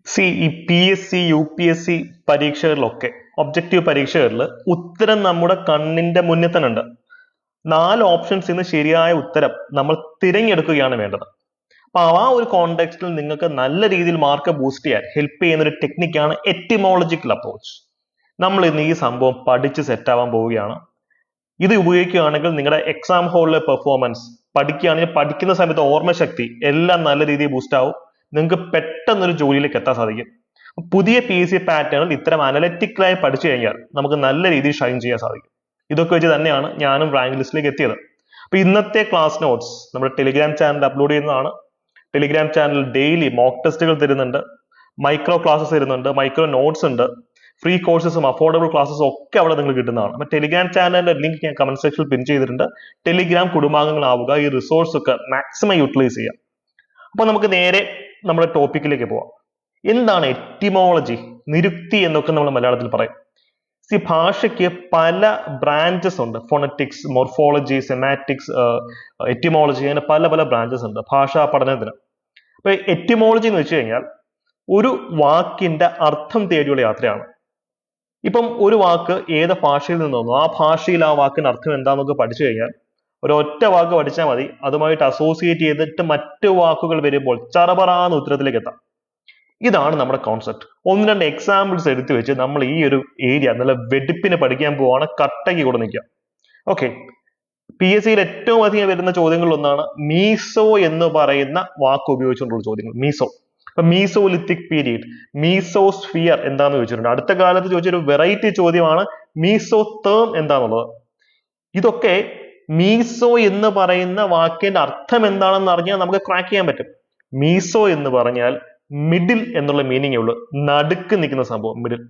ഈ P S C U P S C പരീക്ഷകളിലൊക്കെ objective പരീക്ഷകളിൽ ഉത്തരം നമ്മുടെ കണ്ണിന്റെ മുന്നിൽ തന്നെ ഉണ്ട്. 4 ഓപ്ഷൻസ് നിന്ന് ശരിയായ ഉത്തരം നമ്മൾ തിരഞ്ഞെടുക്കുകയാണ് വേണ്ടത്. അപ്പൊ ആ ഒരു കോണ്ടെക്സ്റ്റിൽ നിങ്ങൾക്ക് നല്ല രീതിയിൽ മാർക്ക് ബൂസ്റ്റ് ചെയ്യാൻ ഹെൽപ്പ് ചെയ്യുന്ന ഒരു ടെക്നിക്കാണ് എറ്റിമോളജിക്കൽ അപ്രോച്ച്. നമ്മൾ ഇന്ന് ഈ സംഭവം പഠിച്ച് സെറ്റ് ആവാൻ പോവുകയാണ്. ഇത് ഉപയോഗിക്കുകയാണെങ്കിൽ നിങ്ങളുടെ എക്സാം ഹാളിലെ പെർഫോമൻസ്, പഠിക്കുകയാണെങ്കിൽ പഠിക്കുന്ന സമയത്ത് ഓർമ്മശക്തി എല്ലാം നല്ല രീതിയിൽ ബൂസ്റ്റ് ആവും. നിങ്ങൾക്ക് പെട്ടെന്നൊരു ജോലിയിലേക്ക് എത്താൻ സാധിക്കും. പുതിയ പി എസ് സി പാറ്റേണിൽ ഇത്തരം അനലറ്റിക്കലായി പഠിച്ചു കഴിഞ്ഞാൽ നമുക്ക് നല്ല രീതിയിൽ ഷൈൻ ചെയ്യാൻ സാധിക്കും. ഇതൊക്കെ വെച്ച് തന്നെയാണ് ഞാനും റാങ്ക് ലിസ്റ്റിലേക്ക് എത്തിയത്. അപ്പൊ ഇന്നത്തെ ക്ലാസ് നോട്ട്സ് നമ്മുടെ ടെലിഗ്രാം ചാനൽ അപ്ലോഡ് ചെയ്യുന്നതാണ്. ടെലിഗ്രാം ചാനൽ ഡെയിലി മോക്ക് ടെസ്റ്റുകൾ തരുന്നുണ്ട്, മൈക്രോ ക്ലാസ്സസ് തരുന്നുണ്ട്, മൈക്രോ നോട്ട്സ് ഉണ്ട്, ഫ്രീ കോഴ്സസും അഫോർഡബിൾ ക്ലാസ്സസും ഒക്കെ അവിടെ നിങ്ങൾ കിട്ടുന്നതാണ്. അപ്പൊ ടെലിഗ്രാം ചാനലിന്റെ ലിങ്ക് ഞാൻ കമന്റ് സെക്ഷനിൽ പിൻ ചെയ്തിട്ടുണ്ട്. ടെലിഗ്രാം കുടുംബാംഗങ്ങളാവുക, ഈ റിസോഴ്സ് ഒക്കെ മാക്സിമം യൂട്ടിലൈസ് ചെയ്യുക. അപ്പൊ നമുക്ക് നേരെ നമ്മുടെ ടോപ്പിക്കിലേക്ക് പോവാം. എന്താണ് എറ്റിമോളജി, നിരുക്തി എന്നൊക്കെ നമ്മൾ മലയാളത്തിൽ പറയും. ഭാഷയ്ക്ക് പല ബ്രാഞ്ചസ് ഉണ്ട്. ഫോണറ്റിക്സ്, മോർഫോളജി, സെമാറ്റിക്സ്, എറ്റിമോളജി, അങ്ങനെ പല പല ബ്രാഞ്ചസ് ഉണ്ട് ഭാഷാ പഠനത്തിന്. അപ്പൊ എറ്റിമോളജി എന്ന് വെച്ച് കഴിഞ്ഞാൽ ഒരു വാക്കിന്റെ അർത്ഥം തേടിയുള്ള യാത്രയാണ്. ഇപ്പം ഒരു വാക്ക് ഏത് ഭാഷയിൽ നിന്ന് വന്നു, ആ ഭാഷയിൽ ആ വാക്കിന്റെ അർത്ഥം എന്താണെന്നൊക്കെ പഠിച്ചു കഴിഞ്ഞാൽ ഒരൊറ്റ വാക്ക് പഠിച്ചാൽ മതി. അതുമായിട്ട് അസോസിയേറ്റ് ചെയ്തിട്ട് മറ്റു വാക്കുകൾ വരുമ്പോൾ ചറപറാന്ന് ഉത്തരത്തിലേക്ക് എത്താം. ഇതാണ് നമ്മുടെ കോൺസെപ്റ്റ്. 1-2 എക്സാമ്പിൾസ് എടുത്തു വെച്ച് നമ്മൾ ഈ ഒരു ഏരിയ നല്ല വെടിപ്പിന് പഠിക്കാൻ പോവാണ്. കട്ടയ്ക്ക് കൂടെ നിൽക്കുക. ഓക്കെ, പി എസ് സിയിൽ ഏറ്റവും അധികം വരുന്ന ചോദ്യങ്ങളിൽ ഒന്നാണ് മീസോ എന്ന് പറയുന്ന വാക്ക് ഉപയോഗിച്ചുകൊണ്ടുള്ള ചോദ്യങ്ങൾ. മീസോ, അപ്പൊ മീസോലിത്തിക് പീരീഡ്, മീസോസ്ഫിയർ എന്താന്ന് ചോദിച്ചിട്ടുണ്ട്. അടുത്ത കാലത്ത് ചോദിച്ചൊരു വെറൈറ്റി ചോദ്യമാണ് മീസോതേം എന്താന്നുള്ളത്. ഇതൊക്കെ മീസോ എന്ന് പറയുന്ന വാക്കിന്റെ അർത്ഥം എന്താണെന്ന് അറിഞ്ഞാൽ നമുക്ക് ക്രാക്ക് ചെയ്യാൻ പറ്റും. മീസോ എന്ന് പറഞ്ഞാൽ മിഡിൽ എന്നുള്ള മീനിങ്ങേ ഉള്ളൂ, നടുക്ക് നിൽക്കുന്ന സംഭവം, മിഡിൽ.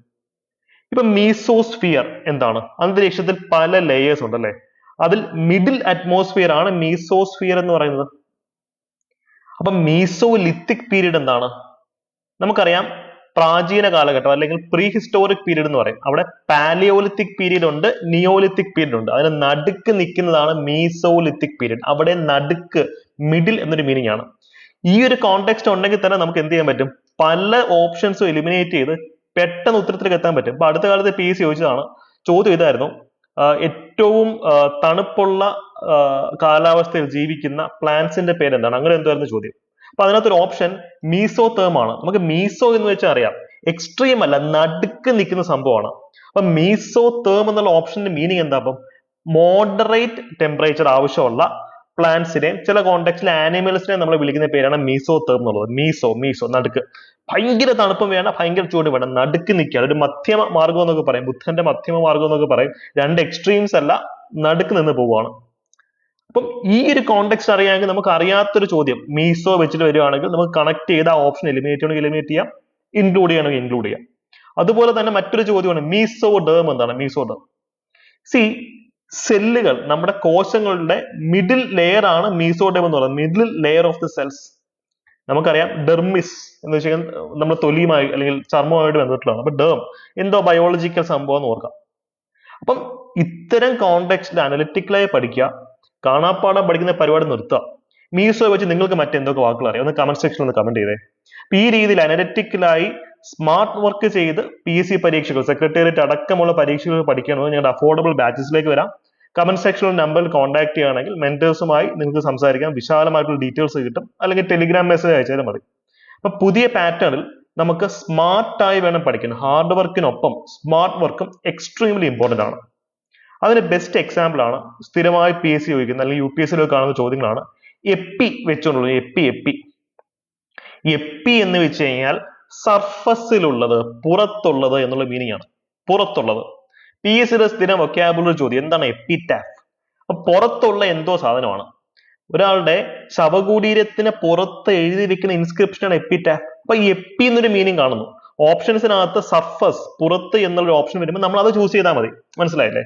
ഇപ്പൊ മീസോസ്ഫിയർ എന്താണ്? അന്തരീക്ഷത്തിൽ പല ലേയേഴ്സ് ഉണ്ട് അല്ലെ, അതിൽ മിഡിൽ അറ്റ്മോസ്ഫിയർ ആണ് മീസോസ്ഫിയർ എന്ന് പറയുന്നത്. അപ്പൊ മീസോലിത്തിക് പീരീഡ് എന്താണ്? നമുക്കറിയാം, പ്രാചീന കാലഘട്ടം അല്ലെങ്കിൽ പ്രീ ഹിസ്റ്റോറിക് പീരീഡ് എന്ന് പറയും. അവിടെ പാലിയോലിത്തിക് പീരീഡ് ഉണ്ട്, നിയോലിത്തിക് പീരീഡ് ഉണ്ട്. അതിന് നടുക്ക് നിൽക്കുന്നതാണ് മീസോലിത്തിക് പീരീഡ്. അവിടെ നടുക്ക്, മിഡിൽ എന്നൊരു മീനിങ് ആണ്. ഈ ഒരു കോണ്ടെക്സ്റ്റ് ഉണ്ടെങ്കിൽ തന്നെ നമുക്ക് എന്ത് ചെയ്യാൻ പറ്റും? പല ഓപ്ഷൻസും എലിമിനേറ്റ് ചെയ്ത് പെട്ടെന്ന് ഉത്തരത്തിലേക്ക് എത്താൻ പറ്റും. ഇപ്പൊ അടുത്ത കാലത്ത് പി എസ് സി ചോദിച്ചതാണ്, ചോദ്യം ഇതായിരുന്നു, ഏറ്റവും തണുപ്പുള്ള കാലാവസ്ഥയിൽ ജീവിക്കുന്ന പ്ലാന്റ്സിന്റെ പേരെന്താണ്? അങ്ങനെ എന്തായിരുന്നു ചോദ്യം. അപ്പൊ അതിനകത്തൊരു ഓപ്ഷൻ മീസോതേം ആണ്. നമുക്ക് മീസോ എന്ന് വെച്ചാൽ അറിയാം, എക്സ്ട്രീം അല്ല, നടുക്ക് നിൽക്കുന്ന സംഭവമാണ്. അപ്പൊ മീസോതേം എന്നുള്ള ഓപ്ഷന്റെ മീനിങ് എന്താ? അപ്പം മോഡറേറ്റ് ടെമ്പറേച്ചർ ആവശ്യമുള്ള പ്ലാന്റ്സിനെയും ചില കോണ്ടെക്സ്റ്റിൽ ആനിമൽസിനെയും നമ്മൾ വിളിക്കുന്ന പേരാണ് മീസോതേം എന്നുള്ളത്. മീസോ നടുക്ക്. ഭയങ്കര തണുപ്പും വേണം, ഭയങ്കര ചൂടും വേണം, നടുക്ക് നിൽക്കുക. ഒരു മധ്യമ മാർഗം എന്നൊക്കെ പറയും, ബുദ്ധന്റെ മധ്യമ മാർഗം എന്നൊക്കെ പറയും. 2 എക്സ്ട്രീംസ് അല്ല, നടുക്ക് നിന്ന് പോവുകയാണ്. അപ്പം ഈ ഒരു കോണ്ടെക്സ്റ്റ് അറിയാമെങ്കിൽ നമുക്ക് അറിയാത്തൊരു ചോദ്യം മീസോ വെച്ചിട്ട് വരികയാണെങ്കിൽ നമുക്ക് കണക്ട് ചെയ്ത് ആ ഓപ്ഷൻ എലിമിനേറ്റ് ചെയ്യണമെങ്കിൽ എലിമിനേറ്റ് ചെയ്യാം, ഇൻക്ലൂഡ് ചെയ്യണമെങ്കിൽ ഇൻക്ലൂഡ് ചെയ്യാം. അതുപോലെ തന്നെ മറ്റൊരു ചോദ്യമാണ് മീസോഡേം എന്താണ്? മീസോഡേം, സെല്ലുകൾ, നമ്മുടെ കോശങ്ങളുടെ മിഡിൽ ലെയർ ആണ് മീസോഡേം എന്ന് പറയുന്നത്. Middle layer of the cells. നമുക്കറിയാം ഡെർമിസ് എന്ന് വെച്ച് കഴിഞ്ഞാൽ നമ്മുടെ തൊലിയുമായി അല്ലെങ്കിൽ ചർമ്മവുമായിട്ട് ബന്ധപ്പെട്ടുള്ളതാണ്. അപ്പൊ ഡേം എന്തോ ബയോളജിക്കൽ സംഭവം എന്ന് ഓർക്കാം. അപ്പം ഇത്തരം കോണ്ടെക്സ്റ്റിൽ അനലിറ്റിക്കലായി പഠിക്കുക, കാണാപ്പാടം പഠിക്കുന്ന പരിപാടി നിർത്തുക. മീസോ വെച്ച് നിങ്ങൾക്ക് മറ്റെന്തൊക്കെ വാക്കുകൾ അറിയാം ഒന്ന് കമന്റ് സെക്ഷനിൽ ഒന്ന് കമന്റ് ചെയ്തേ. ഈ രീതിയിൽ അനലിറ്റിക്കലായി സ്മാർട്ട് വർക്ക് ചെയ്ത് പി എസ് സി പരീക്ഷകൾ, സെക്രട്ടേറിയറ്റ് അടക്കമുള്ള പരീക്ഷകൾ പഠിക്കണമെന്ന് ഞങ്ങളുടെ അഫോർഡബിൾ ബാച്ചസിലേക്ക് വരാം. കമന്റ് സെക്ഷനിൽ നമ്പറിൽ കോൺടാക്ട് ചെയ്യുകയാണെങ്കിൽ മെന്റേഴ്സുമായി നിങ്ങൾക്ക് സംസാരിക്കാം, വിശാലമായിട്ടുള്ള ഡീറ്റെയിൽസ് കിട്ടും. അല്ലെങ്കിൽ ടെലിഗ്രാം മെസ്സേജ് അയച്ചാലും മതി. അപ്പൊ പുതിയ പാറ്റേണിൽ നമുക്ക് സ്മാർട്ടായി വേണം പഠിക്കാൻ. ഹാർഡ് വർക്കിനൊപ്പം സ്മാർട്ട് വർക്കും എക്സ്ട്രീംലി ഇമ്പോർട്ടന്റ് ആണ്. അതിന് ബെസ്റ്റ് എക്സാമ്പിൾ ആണ് സ്ഥിരമായി പി എസ് സി ചോദിക്കുന്ന അല്ലെങ്കിൽ യു പി എസ് സിയിലൊക്കെ കാണുന്ന ചോദ്യങ്ങളാണ് എപ്പി വെച്ചുകൊണ്ടുള്ളത്. എപ്പി എന്ന് വെച്ച് കഴിഞ്ഞാൽ സർഫസിലുള്ളത്, പുറത്തുള്ളത് എന്നുള്ള മീനിങ് ആണ്. പുറത്തുള്ളത്. പി എസ് സിയുടെ സ്ഥിരം വൊക്കാബുലറി ചോദ്യം എന്താണ്? എപ്പിറ്റാഫ്. അപ്പൊ പുറത്തുള്ള എന്തോ സാധനമാണ്. ഒരാളുടെ ശവകുടീരത്തിന് പുറത്ത് എഴുതിയിരിക്കുന്ന ഇൻസ്ക്രിപ്ഷനാണ് എപ്പിറ്റാഫ്. അപ്പൊ എപ്പി എന്നൊരു മീനിങ് കാണുന്നു. ഓപ്ഷൻസിനകത്ത് സർഫസ്, പുറത്ത് എന്നുള്ള ഓപ്ഷൻ വരുമ്പോൾ നമ്മൾ അത് ചൂസ് ചെയ്താൽ മതി. മനസ്സിലായില്ലേ?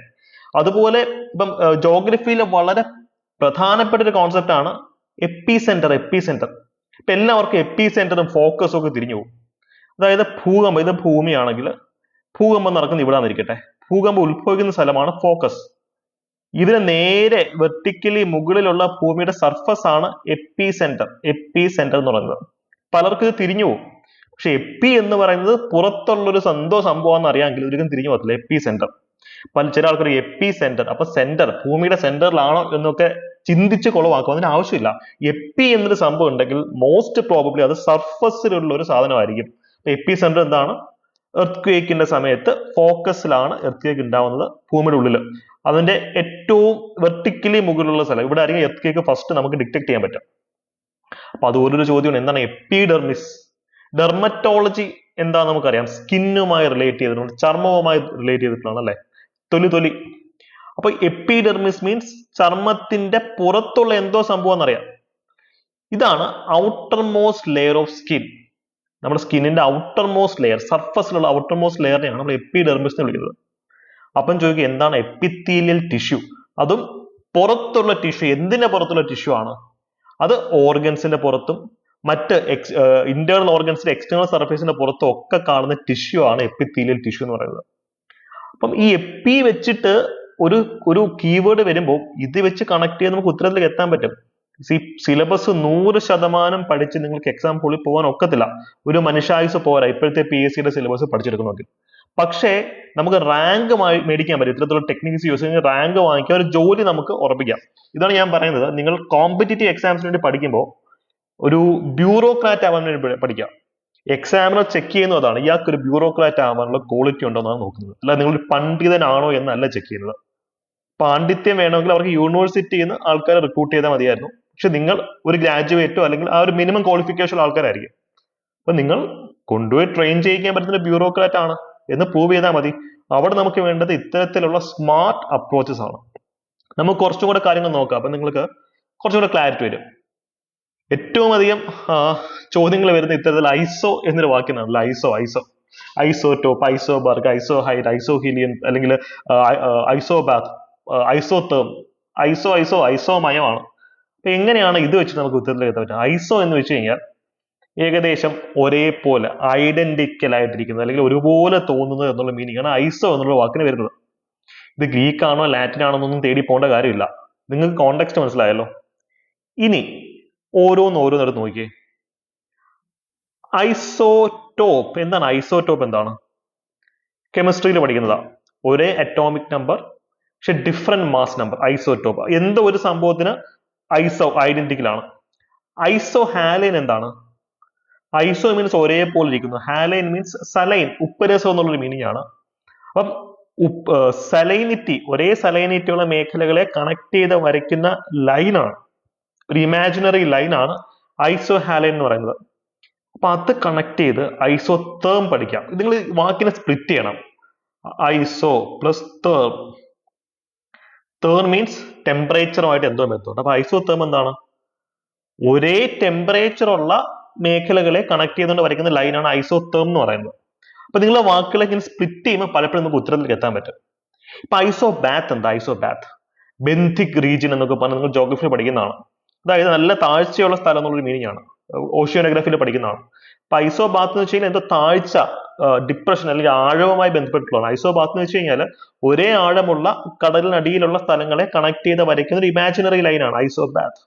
അതുപോലെ ഇപ്പം ജോഗ്രഫിയിലെ വളരെ പ്രധാനപ്പെട്ട ഒരു കോൺസെപ്റ്റ് ആണ് എപ്പി സെന്റർ. ഇപ്പൊ എല്ലാവർക്കും എപ്പി സെന്ററും ഫോക്കസും ഒക്കെ തിരിഞ്ഞു പോകും. അതായത് ഭൂകമ്പം, ഇത് ഭൂമിയാണെങ്കിൽ ഭൂകമ്പം നടക്കുന്ന ഇവിടെ നിന്നിരിക്കട്ടെ, ഭൂകമ്പം ഉത്ഭവിക്കുന്ന സ്ഥലമാണ് ഫോക്കസ്. ഇതിന് നേരെ വെർട്ടിക്കലി മുകളിലുള്ള ഭൂമിയുടെ സർഫസ് ആണ് എപ്പി സെന്റർ എന്ന് പറയുന്നത്. പലർക്കും ഇത് തിരിഞ്ഞു പോകും. പക്ഷെ എപ്പി എന്ന് പറയുന്നത് പുറത്തുള്ളൊരു സംഭവം എന്ന് അറിയാമെങ്കിൽ ഒരിക്കലും തിരിഞ്ഞു പോകത്തില്ല. എപ്പി സെന്റർ. ചില ആൾക്കാർ എപ്പി സെന്റർ, അപ്പൊ സെന്റർ ഭൂമിയുടെ സെന്ററിലാണോ എന്നൊക്കെ ചിന്തിച്ച് കുളവാക്കും. അതിന് ആവശ്യമില്ല. എപ്പി എന്നൊരു സംഭവം ഉണ്ടെങ്കിൽ മോസ്റ്റ് പ്രോബബ്ലി അത് സർഫസിലുള്ള ഒരു സാധനമായിരിക്കും. എപ്പി സെന്റർ എന്താണ്? എർത്ത് ക്വേക്കിന്റെ സമയത്ത് ഫോക്കസിലാണ് എർത്ത് ക്വേക്ക് ഉണ്ടാവുന്നത് ഭൂമിയുടെ ഉള്ളിൽ. അതിന്റെ ഏറ്റവും വെർട്ടിക്കലി മുകളിലുള്ള സ്ഥലം. ഇവിടെ ആയിരിക്കും എർത്ത് ക്വേക്ക് ഫസ്റ്റ് നമുക്ക് ഡിറ്റക്ട് ചെയ്യാൻ പറ്റും. അപ്പൊ അത് ഒരു ചോദ്യമാണ്, എന്താണ് എപ്പിഡെർമിസ്? ഡെർമറ്റോളജി എന്താ നമുക്കറിയാം, സ്കിന്നുമായി റിലേറ്റ് ചെയ്തിട്ടുണ്ട്, ചർമ്മവുമായി റിലേറ്റ് ചെയ്തിട്ടുള്ളതാണ് അല്ലെ, തൊലി. അപ്പൊ എപ്പിഡെർമിസ് മീൻസ് ചർമ്മത്തിന്റെ പുറത്തുള്ള എന്തോ സംഭവം എന്നറിയാം. ഇതാണ് outermost layer of skin. നമ്മുടെ സ്കിന്നിന്റെ ഔട്ടർ മോസ്റ്റ് ലെയർ, സർഫസിലുള്ള ഔട്ടർ മോസ്റ്റ് ലെയറിനെയാണ് നമ്മൾ എപ്പിഡെർമിസ് എന്ന് വിളിക്കുന്നത്. അപ്പം ചോദിക്കുക എന്താണ് എപ്പിത്തീലിയൽ ടിഷ്യൂ? അതും പുറത്തുള്ള ടിഷ്യൂ. എന്തിന്റെ പുറത്തുള്ള ടിഷ്യൂ ആണ്? അത് ഓർഗൻസിന്റെ പുറത്തും മറ്റ് ഇന്റേണൽ ഓർഗൻസിന്റെ എക്സ്റ്റേണൽ സർഫേസിന്റെ പുറത്തും ഒക്കെ കാണുന്ന ടിഷ്യൂ ആണ് എപ്പിത്തീലിയൽ ടിഷ്യൂ എന്ന് പറയുന്നത്. അപ്പം ഈ എപ്പി വെച്ചിട്ട് ഒരു കീവേഡ് വരുമ്പോൾ ഇത് വെച്ച് കണക്ട് ചെയ്ത് നമുക്ക് ഉത്തരത്തിലേക്ക് എത്താൻ പറ്റും. സിലബസ് 100% പഠിച്ച് നിങ്ങൾക്ക് എക്സാം ഹോളിൽ പോകാൻ ഒക്കത്തില്ല. ഒരു മനുഷ്യായുസ് പോരാ ഇപ്പോഴത്തെ PSCയുടെ സിലബസ് പഠിച്ചെടുക്കണമെങ്കിൽ. പക്ഷേ നമുക്ക് റാങ്ക് മേടിക്കാൻ പറ്റും. ഇത്തരത്തിലുള്ള ടെക്നിക്സ് യൂസ് ചെയ്ത് റാങ്ക് വാങ്ങിക്കാൻ, ഒരു ജോലി നമുക്ക് ഉറപ്പിക്കാം. ഇതാണ് ഞാൻ പറയുന്നത്. നിങ്ങൾ കോമ്പറ്റേറ്റീവ് എക്സാംസിന് വേണ്ടി പഠിക്കുമ്പോൾ ഒരു ബ്യൂറോക്രാറ്റ് ആവാൻ വേണ്ടി പഠിക്കാം. എക്സാമിനർ ചെക്ക് ചെയ്യുന്നത് അതാണ്, ഇയാൾക്ക് ഒരു ബ്യൂറോക്രാറ്റ് ആവാനുള്ള ക്വാളിറ്റി ഉണ്ടോ എന്നാണ് നോക്കുന്നത്. അല്ല നിങ്ങളൊരു പണ്ഡിതനാണോ എന്നല്ല ചെക്ക് ചെയ്യുന്നത്. പാണ്ഡിത്യം വേണമെങ്കിൽ അവർക്ക് യൂണിവേഴ്സിറ്റിയിൽ നിന്ന് ആൾക്കാരെ റിക്രൂട്ട് ചെയ്താൽ മതിയായിരുന്നു. പക്ഷെ നിങ്ങൾ ഒരു ഗ്രാജുവേറ്റോ അല്ലെങ്കിൽ ആ ഒരു മിനിമം ക്വാളിഫിക്കേഷൻ ആൾക്കാരായിരിക്കും. അപ്പൊ നിങ്ങൾ കൊണ്ടുപോയി ട്രെയിൻ ചെയ്യിക്കാൻ പറ്റുന്ന ബ്യൂറോക്രാറ്റ് ആണ് എന്ന് പ്രൂവ് ചെയ്താൽ മതി. അവിടെ നമുക്ക് വേണ്ടത് ഇത്തരത്തിലുള്ള സ്മാർട്ട് അപ്രോച്ചസ് ആണ്. നമുക്ക് കുറച്ചും കൂടെ കാര്യങ്ങൾ നോക്കാം. അപ്പൊ നിങ്ങൾക്ക് കുറച്ചും കൂടെ ക്ലാരിറ്റി വരും. ഏറ്റവും അധികം ചോദ്യങ്ങൾ വരുന്ന ഇത്തരത്തിൽ ഐസോ എന്നൊരു വാക്കിനാണല്ലോ. ഐസോടോപ്പ്, ഐസോബാർക്ക്, ഐസോഹൈഡ്, ഐസോഹീലിയം, അല്ലെങ്കിൽ ഐസോബാത്ത്, ഐസോതേം, ഐസോമയമാണ്. അപ്പൊ എങ്ങനെയാണ് ഇത് വെച്ച് നമുക്ക് ഉത്തരത്തിലേക്ക് എത്താൻ പറ്റുക? ഐസോ എന്ന് വെച്ച് കഴിഞ്ഞാൽ ഏകദേശം ഒരേപോലെ ഐഡന്റിക്കൽ ആയിട്ടിരിക്കുന്നത് അല്ലെങ്കിൽ ഒരുപോലെ തോന്നുന്നത് എന്നുള്ള മീനിങ് ആണ് ഐസോ എന്നുള്ള വാക്കിന് വരുന്നത്. ഇത് ഗ്രീക്ക് ആണോ ലാറ്റിൻ ആണോ എന്നൊന്നും തേടി പോകേണ്ട കാര്യമില്ല. നിങ്ങൾക്ക് കോണ്ടെക്സ്റ്റ് മനസ്സിലായല്ലോ. ഇനി ഓരോന്നെടുത്ത് നോക്കിയേ. ഐസോടോപ്പ് എന്താണ്? ഐസോടോപ്പ് എന്താണ്? കെമിസ്ട്രിയിൽ പഠിക്കുന്നതാ. ഒരേ അറ്റോമിക് നമ്പർ പക്ഷെ ഡിഫറെന്റ് മാസ് നമ്പർ. ഐസോടോപ്പ് എന്തോ ഒരു സംഭവത്തിന് ഐസോ ഐഡന്റിക്കൽ ആണ്. ഐസോ ഹാലൈൻ എന്താണ്? ഐസോ മീൻസ് ഒരേപോലെ ഇരിക്കുന്നു. ഹാലൈൻ മീൻസ് സലൈൻ, ഉപ്പരസം എന്നുള്ളൊരു മീനിങ് ആണ്. അപ്പം സലൈനിറ്റി, ഒരേ സലൈനിറ്റി ഉള്ള മേഖലകളെ കണക്ട് ചെയ്ത് വരയ്ക്കുന്ന ലൈനാണ്, ഒരു ഇമാജിനറി ലൈനാണ് ഐസോ ഹാലൈൻ എന്ന് പറയുന്നത്. അപ്പൊ അത് കണക്ട് ചെയ്ത് ഐസോതേം പഠിക്കാം. നിങ്ങൾ വാക്കിനെ സ്പ്ലിറ്റ് ചെയ്യണം. ഐസോ പ്ലസ് തേം. തേം മീൻസ് ടെമ്പറേച്ചറുമായിട്ട് എന്തോ ബന്ധമുണ്ട്. അപ്പൊ ഐസോതേം എന്താണ്? ഒരേ ടെമ്പറേച്ചർ ഉള്ള മേഖലകളെ കണക്ട് ചെയ്തുകൊണ്ട് വരയ്ക്കുന്ന ലൈനാണ് ഐസോതേം എന്ന് പറയുന്നത്. അപ്പൊ നിങ്ങൾ വാക്കുകളെ ഇങ്ങനെ സ്പ്ലിറ്റ് ചെയ്യുമ്പോൾ പലപ്പോഴും നമുക്ക് ഉത്തരത്തിലേക്ക് എത്താൻ പറ്റും. ഇപ്പൊ ഐസോബാത്ത് എന്താ? ഐസോബാത്ത് ബെന്തിക് റീജിയൻ എന്നൊക്കെ പറഞ്ഞ് നിങ്ങൾ ജോഗ്രഫിയിൽ പഠിക്കുന്നതാണ്. അതായത് നല്ല താഴ്ചയുള്ള സ്ഥലം എന്നുള്ളൊരു മീനിങ് ആണ്. ഓഷ്യാനോഗ്രഫിയിൽ പഠിക്കുന്നതാണ്. അപ്പൊ ഐസോബാത്ത് എന്ന് വെച്ച് കഴിഞ്ഞാൽ എന്തോ താഴ്ച, ഡിപ്രഷൻ അല്ലെങ്കിൽ ആഴവുമായി ബന്ധപ്പെട്ടുള്ളതാണ്. ഐസോബാത്ത് എന്ന് വെച്ച് കഴിഞ്ഞാൽ ഒരേ ആഴമുള്ള കടലിനടിയിലുള്ള സ്ഥലങ്ങളെ കണക്ട് ചെയ്ത് വരയ്ക്കുന്ന ഒരു ഇമാജിനറി ലൈനാണ് ഐസോബാത്ത്.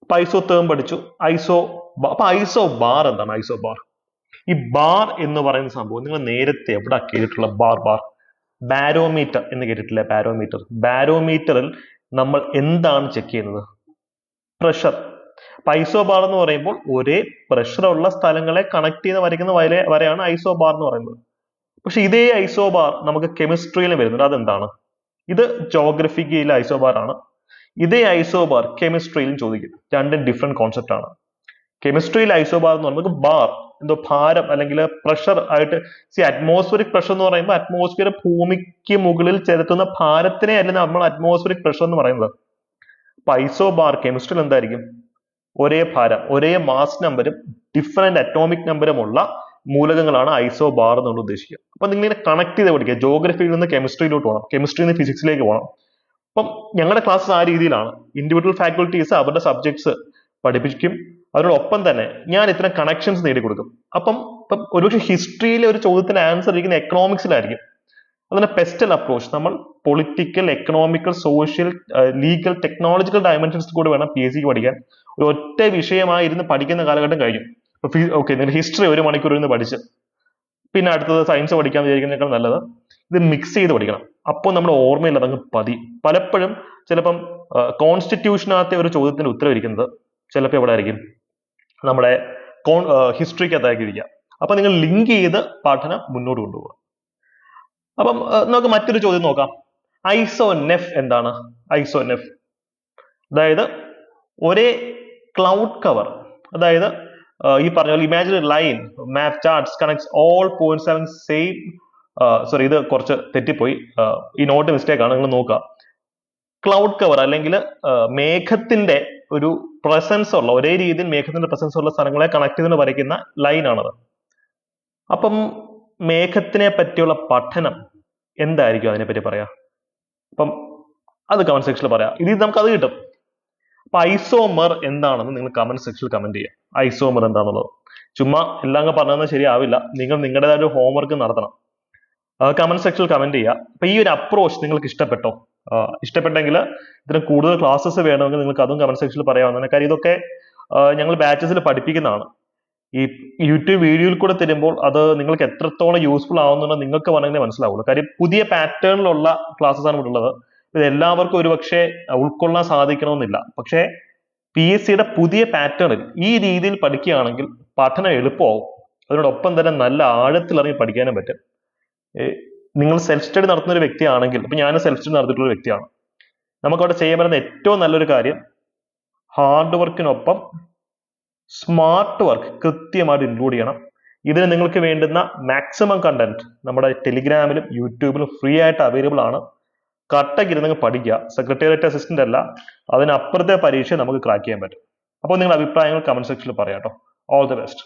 അപ്പൊ ഐസോതേം പഠിച്ചു. അപ്പൊ ഐസോബാർ എന്താണ്? ഐസോബാർ, ഈ ബാർ എന്ന് പറയുന്ന സംഭവം നിങ്ങൾ നേരത്തെ എവിടെ കേട്ടിട്ടുള്ള? ബാരോമീറ്റർ എന്ന് കേട്ടിട്ടില്ലേ? ബാരോമീറ്ററിൽ നമ്മൾ എന്താണ് ചെക്ക് ചെയ്യുന്നത്? പ്രഷർ. ഐസോബാർ എന്ന് പറയുമ്പോൾ ഒരേ പ്രഷർ ഉള്ള സ്ഥലങ്ങളെ കണക്ട് ചെയ്ത് വരയ്ക്കുന്ന വരെയാണ് ഐസോബാർ എന്ന് പറയുന്നത്. പക്ഷെ ഇതേ ഐസോബാർ നമുക്ക് കെമിസ്ട്രിയിലും വരുന്നുണ്ട്. അതെന്താണ്? ഇത് ജോഗ്രഫിക്കയിലെ ഐസോബാർ ആണ്. ഇതേ ഐസോബാർ കെമിസ്ട്രിയിലും ചോദിക്കും. രണ്ടും ഡിഫറെന്റ് കോൺസെപ്റ്റ് ആണ്. കെമിസ്ട്രിയിൽ ഐസോബാർ എന്ന് പറയുമ്പോൾ ബാർ എന്തോ ഭാരം അല്ലെങ്കിൽ പ്രഷർ ആയിട്ട്. അറ്റ്മോസ്ഫിയറിക് പ്രഷർ എന്ന് പറയുമ്പോൾ അറ്റ്മോസ്ഫിയർ ഭൂമിക്ക് മുകളിൽ ചെലുത്തുന്ന ഭാരത്തിനെ അല്ല നമ്മൾ അറ്റ്മോസ്ഫിയറിക് പ്രഷർ എന്ന് പറയുന്നത്. അപ്പൊ ഐസോബാർ കെമിസ്ട്രിയിൽ എന്തായിരിക്കും? ഒരേ ഭാരം, ഒരേ മാസ് നമ്പരും ഡിഫറെന്റ് അറ്റോമിക് നമ്പരും ഉള്ള മൂലകങ്ങളാണ് ഐസോബാർ എന്നുകൊണ്ട് ഉദ്ദേശിക്കുക. അപ്പൊ നിങ്ങൾ ഇങ്ങനെ കണക്ട് ചെയ്ത് പഠിക്കുക. ജോഗ്രഫിയിൽ നിന്ന് കെമിസ്ട്രിയിലോട്ട് പോകണം, കെമിസ്ട്രിയിൽ നിന്ന് ഫിസിക്സിലേക്ക് പോകണം. അപ്പം ഞങ്ങളുടെ ക്ലാസ്സസ് ആ രീതിയിലാണ്. ഇൻഡിവിജ്വൽ ഫാക്കൽറ്റീസ് അവരുടെ സബ്ജക്ട്സ് പഠിപ്പിക്കും, അതിനോടൊപ്പം തന്നെ ഞാൻ ഇത്തരം കണക്ഷൻസ് നേടിക്കൊടുക്കും. അപ്പം ഒരുപക്ഷെ ഹിസ്റ്ററിയിലെ ഒരു ചോദ്യത്തിന് ആൻസർ ഇരിക്കുന്ന എക്കണോമിക്സിലായിരിക്കും. അതിന്റെ പെസ്റ്റൽ അപ്രോച്ച് നമ്മൾ political, economical, social, legal, technological dimensions കൂടി വേണം PSCക്ക് പഠിക്കാൻ. ഒരു ഒറ്റ വിഷയമായി ഇരുന്ന് പഠിക്കുന്ന കാലഘട്ടം കഴിഞ്ഞു. ഓക്കെ, നിങ്ങൾ ഹിസ്റ്ററി 1 മണിക്കൂർ ഇരുന്ന് പഠിച്ച് പിന്നെ അടുത്തത് സയൻസ് പഠിക്കാൻ വിചാരിക്കുന്നതിനേക്കാൾ നല്ലത് ഇത് മിക്സ് ചെയ്ത് പഠിക്കണം. അപ്പോൾ നമ്മുടെ ഓർമ്മയിൽ അതങ്ങ് പലപ്പോഴും ചിലപ്പം കോൺസ്റ്റിറ്റ്യൂഷനകത്തെ ഒരു ചോദ്യത്തിന് ഉത്തരം ഇരിക്കുന്നത് ചിലപ്പോൾ എവിടെ ആയിരിക്കും, നമ്മുടെ ഹിസ്റ്ററിക്കകത്തായിരിക്കും ഇരിക്കുക. അപ്പൊ നിങ്ങൾ ലിങ്ക് ചെയ്ത് പഠനം മുന്നോട്ട് കൊണ്ടുപോകുക. അപ്പം നമുക്ക് മറ്റൊരു ചോദ്യം നോക്കാം. ഐസോനെഫ് എന്താണ്? ഐസോനെഫ് അതായത് ഒരേ ക്ലൗഡ് കവർ, അതായത് ഈ പറഞ്ഞ പോലെ imaginary line map charts connects all points having same, sorry ഇത് കുറച്ച് തെറ്റിപ്പോയി, ഈ നോട്ട് മിസ്റ്റേക്ക് ആണ്, നിങ്ങൾ നോക്കുക. ക്ലൗഡ് കവർ അല്ലെങ്കിൽ മേഘത്തിന്റെ ഒരു പ്രസൻസ് ഉള്ള, ഒരേ രീതിയിൽ മേഘത്തിന്റെ പ്രസൻസ് ഉള്ള സ്ഥലങ്ങളെ കണക്ട് ചെയ്ത് വരയ്ക്കുന്ന ലൈൻ ആണത്. അപ്പം മേഘത്തിനെ പറ്റിയുള്ള പഠനം എന്തായിരിക്കും അതിനെപ്പറ്റി പറയാ? അപ്പം അത് കമന്റ് സെക്ഷനിൽ പറയാം. ഇത് നമുക്ക് അത് കിട്ടും. അപ്പൊ ഐസോമർ എന്താണെന്ന് നിങ്ങൾ കമന്റ് സെക്ഷനിൽ കമന്റ് ചെയ്യുക. ഐസോമർ എന്താണെന്നുള്ളത് ചുമ്മാ എല്ലാം അങ്ങ് പറഞ്ഞാൽ ശരിയാവില്ല. നിങ്ങൾ നിങ്ങളുടേതായ ഒരു ഹോംവർക്ക് നടത്തണം. കമന്റ് സെക്ഷനിൽ കമന്റ് ചെയ്യുക. അപ്പൊ ഈ ഒരു അപ്രോച്ച് നിങ്ങൾക്ക് ഇഷ്ടപ്പെട്ടോ? ഇഷ്ടപ്പെട്ടെങ്കിൽ ഇതിന് കൂടുതൽ ക്ലാസ്സസ് വേണമെങ്കിൽ നിങ്ങൾക്ക് അതും കമന്റ് സെക്ഷനിൽ പറയാവുന്നതാണ്. കാര്യം ഇതൊക്കെ ഞങ്ങൾ ബാച്ചസിൽ പഠിപ്പിക്കുന്നതാണ്. ഈ യൂട്യൂബ് വീഡിയോയിൽ കൂടെ തരുമ്പോൾ അത് നിങ്ങൾക്ക് എത്രത്തോളം യൂസ്ഫുൾ ആവുന്നുണ്ടോ നിങ്ങൾക്ക് വേണമെങ്കിൽ മനസ്സിലാവുള്ളൂ. കാര്യം പുതിയ പാറ്റേണിലുള്ള ക്ലാസ്സസ് ആണ് ഇവിടെ ഉള്ളത്. ഇത് എല്ലാവർക്കും ഒരുപക്ഷെ ഉൾക്കൊള്ളാൻ സാധിക്കണമെന്നില്ല. പക്ഷേ PSCയുടെ പുതിയ പാറ്റേണിൽ ഈ രീതിയിൽ പഠിക്കുകയാണെങ്കിൽ പഠനം എളുപ്പമാവും. അതിനോടൊപ്പം തന്നെ നല്ല ആഴത്തിലിറങ്ങി പഠിക്കാനും പറ്റും. നിങ്ങൾ സെൽഫ് സ്റ്റഡി നടത്തുന്ന ഒരു വ്യക്തിയാണെങ്കിൽ, ഇപ്പൊ ഞാൻ സെൽഫ് സ്റ്റഡി നടത്തിയിട്ടുള്ള ഒരു വ്യക്തിയാണ്, നമുക്കവിടെ ചെയ്യാൻ പറ്റുന്ന ഏറ്റവും നല്ലൊരു കാര്യം ഹാർഡ് വർക്കിനൊപ്പം സ്മാർട്ട് വർക്ക് കൃത്യമായിട്ട് ഇൻക്ലൂഡ് ചെയ്യണം. ഇതിന് നിങ്ങൾക്ക് വേണ്ടുന്ന മാക്സിമം കണ്ടന്റ് നമ്മുടെ ടെലിഗ്രാമിലും യൂട്യൂബിലും ഫ്രീ ആയിട്ട് അവൈലബിൾ ആണ്. കട്ടക്ക് ഇരുന്ന് പഠിക്കുക. സെക്രട്ടേറിയറ്റ് അസിസ്റ്റന്റ് അല്ല, അതിനപ്പുറത്തെ പരീക്ഷ നമുക്ക് ക്രാക്ക് ചെയ്യാൻ പറ്റും. അപ്പോൾ നിങ്ങളുടെ അഭിപ്രായങ്ങൾ കമന്റ് സെക്ഷനിൽ പറയാം കേട്ടോ. All the best.